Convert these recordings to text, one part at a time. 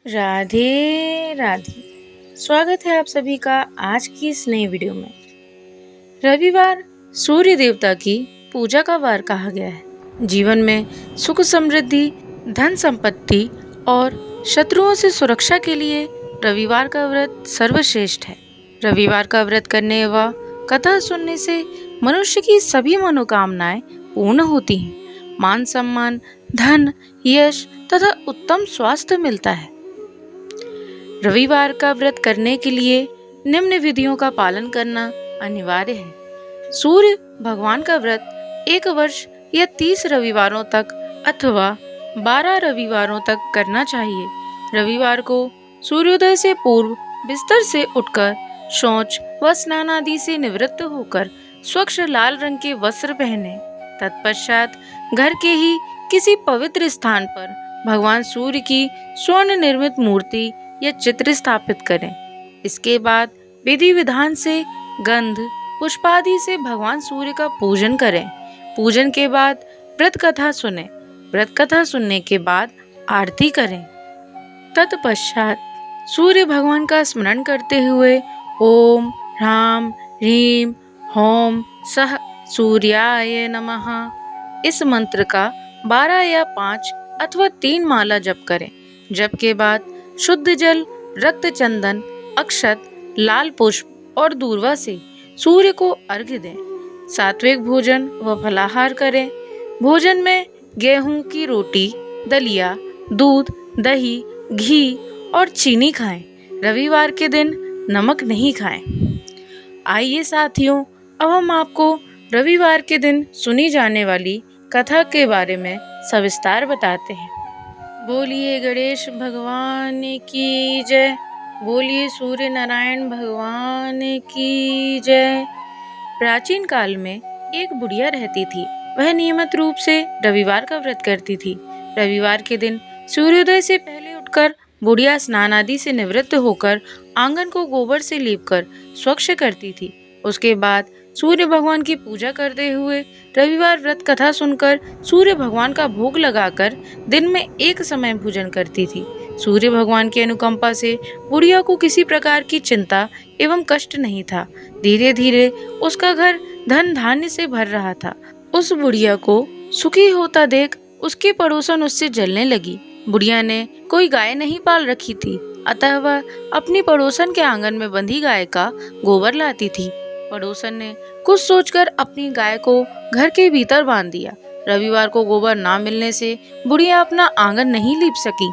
राधे राधे। स्वागत है आप सभी का आज की इस नई वीडियो में। रविवार सूर्य देवता की पूजा का वार कहा गया है। जीवन में सुख समृद्धि, धन संपत्ति और शत्रुओं से सुरक्षा के लिए रविवार का व्रत सर्वश्रेष्ठ है। रविवार का व्रत करने व कथा सुनने से मनुष्य की सभी मनोकामनाएं पूर्ण होती हैं। मान सम्मान, धन, यश तथा उत्तम स्वास्थ्य मिलता है। रविवार का व्रत करने के लिए निम्न विधियों का पालन करना अनिवार्य है। सूर्य भगवान का व्रत 1 वर्ष या 30 रविवारों तक अथवा 12 रविवारों तक करना चाहिए। रविवार को सूर्योदय से पूर्व बिस्तर से उठकर शौच व स्नान आदि से निवृत्त होकर स्वच्छ लाल रंग के वस्त्र पहने। तत्पश्चात घर के ही किसी पवित्र स्थान पर भगवान सूर्य की स्वर्ण निर्मित मूर्ति या चित्र स्थापित करें। इसके बाद विधि विधान से गंध पुष्पादि से भगवान सूर्य का पूजन करें। पूजन के बाद व्रत कथा सुने। व्रत कथा सुनने के बाद आरती करें। तत्पश्चात सूर्य भगवान का स्मरण करते हुए ओम ह्राम ह्रीम होम सह सूर्याय नमः इस मंत्र का 12 या 5 अथवा 3 माला जप करें। जप के बाद शुद्ध जल, रक्त चंदन, अक्षत, लाल पुष्प और दूर्वा से सूर्य को अर्घ्य दें। सात्विक भोजन व फलाहार करें। भोजन में गेहूं की रोटी, दलिया, दूध, दही, घी और चीनी खाएं। रविवार के दिन नमक नहीं खाएं। आइए साथियों, अब हम आपको रविवार के दिन सुनी जाने वाली कथा के बारे में सविस्तार बताते हैं। बोलिए गणेश भगवान की जय। बोलिए सूर्य नारायण भगवान की जय। प्राचीन काल में एक बुढ़िया रहती थी। वह नियमित रूप से रविवार का व्रत करती थी। रविवार के दिन सूर्योदय से पहले उठकर बुढ़िया स्नान आदि से निवृत्त होकर आंगन को गोबर से लीपकर स्वच्छ करती थी। उसके बाद सूर्य भगवान की पूजा करते हुए रविवार व्रत कथा सुनकर सूर्य भगवान का भोग लगाकर दिन में एक समय भोजन करती थी। सूर्य भगवान की अनुकंपा से बुढ़िया को किसी प्रकार की चिंता एवं कष्ट नहीं था। धीरे धीरे उसका घर धन धान्य से भर रहा था। उस बुढ़िया को सुखी होता देख उसके पड़ोसन उससे जलने लगी। बुढ़िया ने कोई गाय नहीं पाल रखी थी, अतः वह अपनी पड़ोसन के आंगन में बंधी गाय का गोबर लाती थी। पड़ोसन ने कुछ सोचकर अपनी गाय को घर के भीतर बांध दिया। रविवार को गोबर ना मिलने से बुढ़िया अपना आंगन नहीं लीप सकी।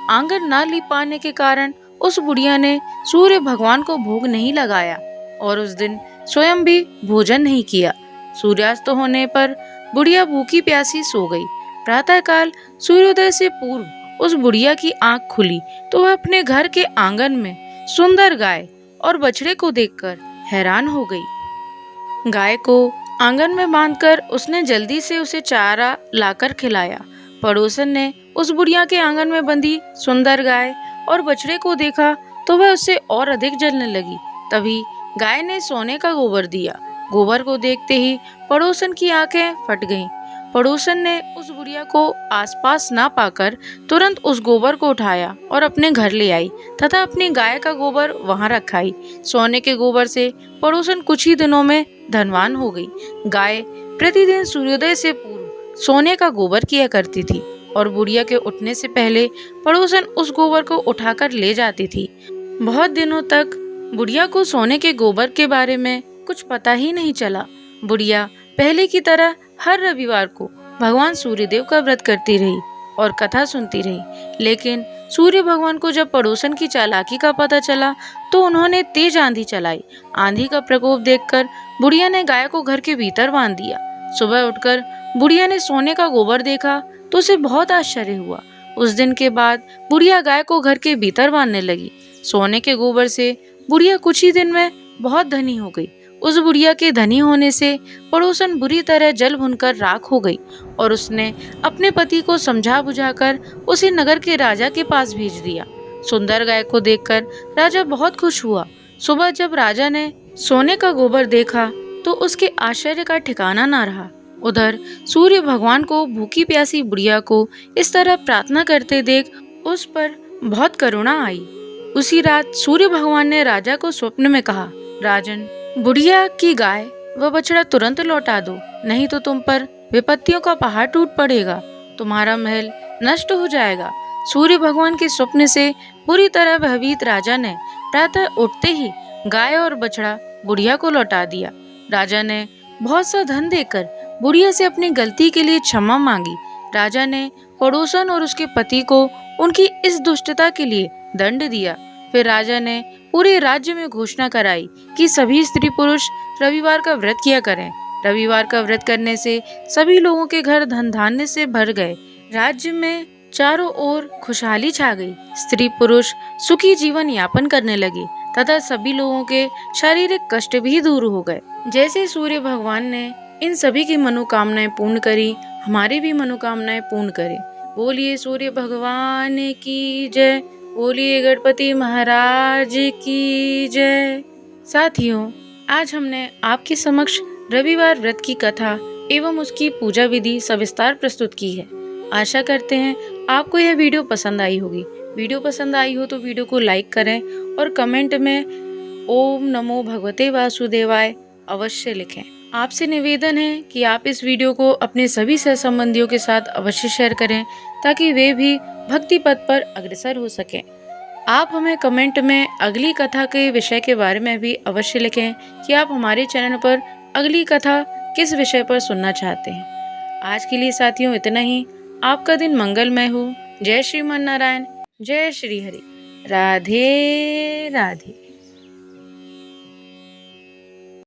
आंगन ना लीप पाने के कारण उस बुढ़िया ने सूर्य भगवान को भोग नहीं लगाया और उस दिन स्वयं भी भोजन नहीं किया। सूर्यास्त होने पर बुढ़िया भूखी प्यासी सो गई। प्रातःकाल सूर्योदय से पूर्व उस बुढ़िया की आंख खुली तो वह अपने घर के आंगन में सुंदर गाय और बछड़े को देखकर हैरान हो गई। गाय को आंगन में बांधकर उसने जल्दी से उसे चारा लाकर खिलाया। पड़ोसन ने उस बुढ़िया के आंगन में बंधी सुंदर गाय और बछड़े को देखा तो वह उससे और अधिक जलने लगी। तभी गाय ने सोने का गोबर दिया। गोबर को देखते ही पड़ोसन की आंखें फट गईं। पड़ोसन ने उस बुढ़िया को आसपास ना पाकर तुरंत उस गोबर को उठाया और अपने घर ले आई तथा अपनी गाय का गोबर वहां रखाई। सोने के गोबर से पड़ोसन कुछ ही दिनों में धनवान हो गई। गाय प्रतिदिन सूर्योदय से पूर्व सोने का गोबर किया करती थी और बुढ़िया के उठने से पहले पड़ोसन उस गोबर को उठाकर ले जाती थी। बहुत दिनों तक बुढ़िया को सोने के गोबर के बारे में कुछ पता ही नहीं चला। बुढ़िया पहले की तरह हर रविवार को भगवान सूर्यदेव का व्रत करती रही और कथा सुनती रही। लेकिन सूर्य भगवान को जब पड़ोसन की चालाकी का पता चला तो उन्होंने तेज आंधी चलाई। आंधी का प्रकोप देखकर बुढ़िया ने गाय को घर के भीतर बांध दिया। सुबह उठकर बुढ़िया ने सोने का गोबर देखा तो उसे बहुत आश्चर्य हुआ। उस दिन के बाद बुढ़िया गाय को घर के भीतर बांधने लगी। सोने के गोबर से बुढ़िया कुछ ही दिन में बहुत धनी हो गई। उस बुढ़िया के धनी होने से पड़ोसन बुरी तरह जल भुनकर राख हो गई और उसने अपने पति को समझा बुझाकर उसे नगर के राजा के पास भेज दिया। सुंदर गाय को देखकर राजा बहुत खुश हुआ। सुबह जब राजा ने सोने का गोबर देखा तो उसके आश्चर्य का ठिकाना ना रहा। उधर सूर्य भगवान को भूखी प्यासी बुढ़िया को इस तरह प्रार्थना करते देख उस पर बहुत करुणा आई। उसी रात सूर्य भगवान ने राजा को स्वप्न में कहा, राजन, बुढ़िया की गाय व बछड़ा तुरंत लौटा दो, नहीं तो तुम पर विपत्तियों का पहाड़ टूट पड़ेगा, तुम्हारा महल नष्ट हो जाएगा। सूर्य भगवान के स्वप्न से पूरी तरह भयभीत राजा ने प्रातः उठते ही गाय और बछड़ा बुढ़िया को लौटा दिया। राजा ने बहुत सा धन देकर बुढ़िया से अपनी गलती के लिए क्षमा मांगी। राजा ने पड़ोसन और उसके पति को उनकी इस दुष्टता के लिए दंड दिया। फिर राजा ने पूरे राज्य में घोषणा कराई कि सभी स्त्री पुरुष रविवार का व्रत किया करें। रविवार का व्रत करने से सभी लोगों के घर धन धान्य से भर गए। राज्य में चारों ओर खुशहाली छा गई। स्त्री पुरुष सुखी जीवन यापन करने लगे तथा सभी लोगों के शारीरिक कष्ट भी दूर हो गए। जैसे सूर्य भगवान ने इन सभी की मनोकामनाएं पूर्ण करी, हमारी भी मनोकामनाएं पूर्ण करे। बोलिए सूर्य भगवान की जय, बोलिए गणपति महाराज की जय। साथियों, आज हमने आपके समक्ष रविवार व्रत की कथा एवं उसकी पूजा विधि सविस्तार प्रस्तुत की है। आशा करते हैं आपको यह वीडियो पसंद आई होगी। वीडियो पसंद आई हो तो वीडियो को लाइक करें और कमेंट में ओम नमो भगवते वासुदेवाय अवश्य लिखें। आपसे निवेदन है कि आप इस वीडियो को अपने सभी सहसंबंधियों के साथ अवश्य शेयर करें ताकि वे भी भक्ति पथ पर अग्रसर हो सकें। आप हमें कमेंट में अगली कथा के विषय के बारे में भी अवश्य लिखें कि आप हमारे चैनल पर अगली कथा किस विषय पर सुनना चाहते हैं। आज के लिए साथियों इतना ही। आपका दिन मंगलमय हो। जय श्रीमन नारायण, जय श्री हरि। राधे राधे।